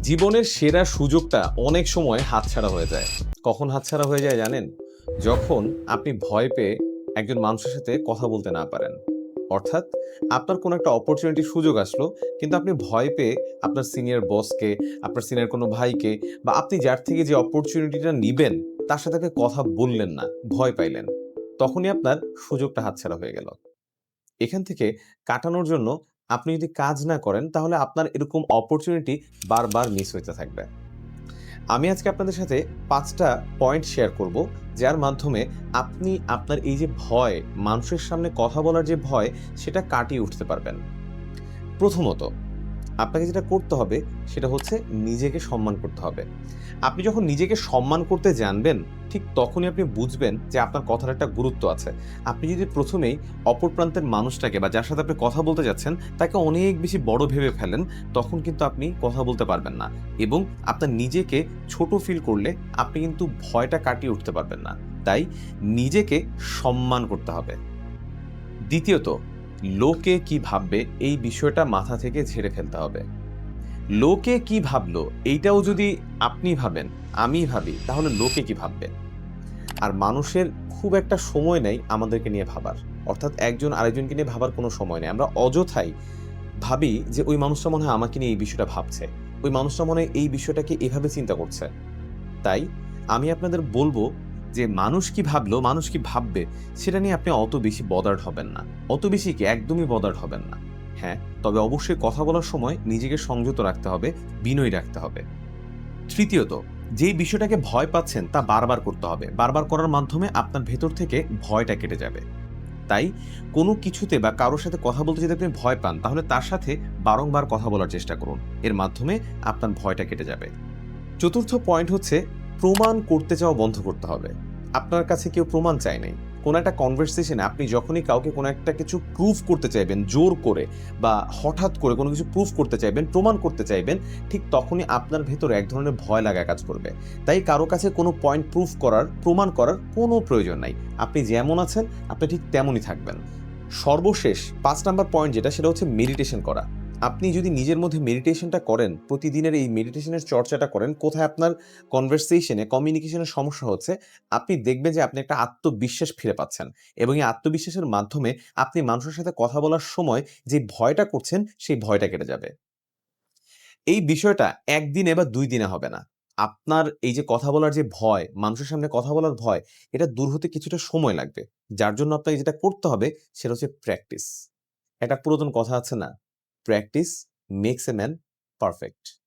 জীবনের সেরা সুযোগটা অনেক সময় হাতছাড়া হয়ে যায়। কখন হাতছাড়া হয়ে যায় জানেন? যখন আপনি ভয় পেয়ে একজন মানুষের সাথে কথা বলতে না পারেন। অর্থাৎ আপনার কোনো একটা অপরচুনিটির সুযোগ আসলো, কিন্তু আপনি ভয় পেয়ে আপনার সিনিয়র বসকে, আপনার সিনিয়র কোনো ভাইকে বা আপনি যার থেকে যে অপরচুনিটিটা নিবেন, তার সাথে আপনি কথা বললেন না, ভয় পাইলেন। তখনই আপনার সুযোগটা হাতছাড়া হয়ে গেল। এখান থেকে কাটানোর জন্য আপনি যদি কাজ না করেন, তাহলে আপনার এরকম অপরচুনিটি বারবার মিস হইতে থাকবে। আমি আজকে আপনাদের সাথে ৫ টা পয়েন্ট শেয়ার করব, যার মাধ্যমে আপনি আপনার এই যে ভয়, মানুষের সামনে কথা বলার যে ভয়, সেটা কাটিয়ে উঠতে পারবেন। প্রথমত, আপনাকে যেটা করতে হবে সেটা হচ্ছে নিজেকে সম্মান করতে হবে। আপনি যখন নিজেকে সম্মান করতে জানবেন, ঠিক তখনই আপনি বুঝবেন যে আপনার কথার একটা গুরুত্ব আছে। আপনি যদি প্রথমেই অপর প্রান্তের মানুষটাকে বা যার সাথে আপনি কথা বলতে যাচ্ছেন, তাকে অনেক বেশি বড় ভেবে ফেলেন, তখন কিন্তু আপনি কথা বলতে পারবেন না এবং আপনার নিজেকে ছোট ফিল করলে আপনি কিন্তু ভয়টা কাটিয়ে উঠতে পারবেন না। তাই নিজেকে সম্মান করতে হবে। দ্বিতীয়ত, লোকে কি ভাববে এই বিষয়টা মাথা থেকে ঝেড়ে ফেলতে হবে। লোকে কি ভাবলো এইটাও যদি আপনি ভাবেন, আমি ভাবি, তাহলে লোকে কি ভাববে? আর মানুষের খুব একটা সময় নেই আমাদেরকে নিয়ে ভাবার। অর্থাৎ একজন আরেকজনকে নিয়ে ভাবার কোনো সময় নেই। আমরা অযথাই ভাবি যে ওই মানুষটা মনে হয় আমাকে নিয়ে এই বিষয়টা ভাবছে। ওই মানুষটা মনে হয় এই বিষয়টাকে এভাবে চিন্তা করছে। তাই আমি আপনাদের বলব যে মানুষ কি ভাবলো, মানুষ কি ভাববে সেটা নিয়ে আপনি অত বেশি বদার্ড হবেন না। অত বেশি কি একদমই বদার্ড হবেন না। হ্যাঁ, তবে অবশ্যই কথা বলার সময় নিজেকে সংযত রাখতে হবে, বিনয়ী রাখতে হবে। তৃতীয়ত, যেই বিষয়টাকে ভয় পাচ্ছেন তা বারবার করতে হবে। বারবার করার মাধ্যমে আপনার ভেতর থেকে ভয়টা কেটে যাবে। তাই কোনো কিছুতে বা কারো সাথে কথা বলতে যদি আপনি ভয় পান, তাহলে তার সাথে বারংবার কথা বলার চেষ্টা করুন। এর মাধ্যমে আপনার ভয়টা কেটে যাবে। চতুর্থ পয়েন্ট হচ্ছে প্রমাণ করতে চাওয়া বন্ধ করতে হবে। আপনার কাছে কেউ প্রমাণ চায় নাই। কোনো একটা কনভারসেশনে আপনি যখনই কাউকে কোনো একটা কিছু প্রুভ করতে চাইবেন জোর করে বা হঠাৎ করে কোনো কিছু প্রুভ করতে চাইবেন, প্রমাণ করতে চাইবেন, ঠিক তখনই আপনার ভেতরে এক ধরনের ভয় লাগা কাজ করবে। তাই কারো কাছে কোনো পয়েন্ট প্রুভ করার, প্রমাণ করার কোনো প্রয়োজন নাই। আপনি যেমন আছেন, আপনি ঠিক তেমনই থাকবেন। সর্বশেষ ৫ নাম্বার পয়েন্ট যেটা, সেটা হচ্ছে মেডিটেশন করা। আপনি যদি নিজের মধ্যে মেডিটেশনটা করেন, প্রতিদিনের এই মেডিটেশনের চর্চাটা করেন, কোথায় আপনার কনভারসেশনে, কমিউনিকেশনের সমস্যা হচ্ছে, আপনি দেখবেন যে আপনি একটা আত্মবিশ্বাস ফিরে পাচ্ছেন এবং এই আত্মবিশ্বাসের মাধ্যমে আপনি মানুষের সাথে কথা বলার সময় যে ভয়টা করছেন, সেই ভয়টা কেটে যাবে। এই বিষয়টা ১ দিনে বা ২ দিনে হবে না। আপনার এই যে কথা বলার যে ভয়, মানুষের সামনে কথা বলার ভয়, এটা দূর হতে কিছুটা সময় লাগবে। যার জন্য আপনাকে যেটা করতে হবে সেটা হচ্ছে প্র্যাকটিস। একটা পুরাতন কথা আছে না? Practice makes a man perfect.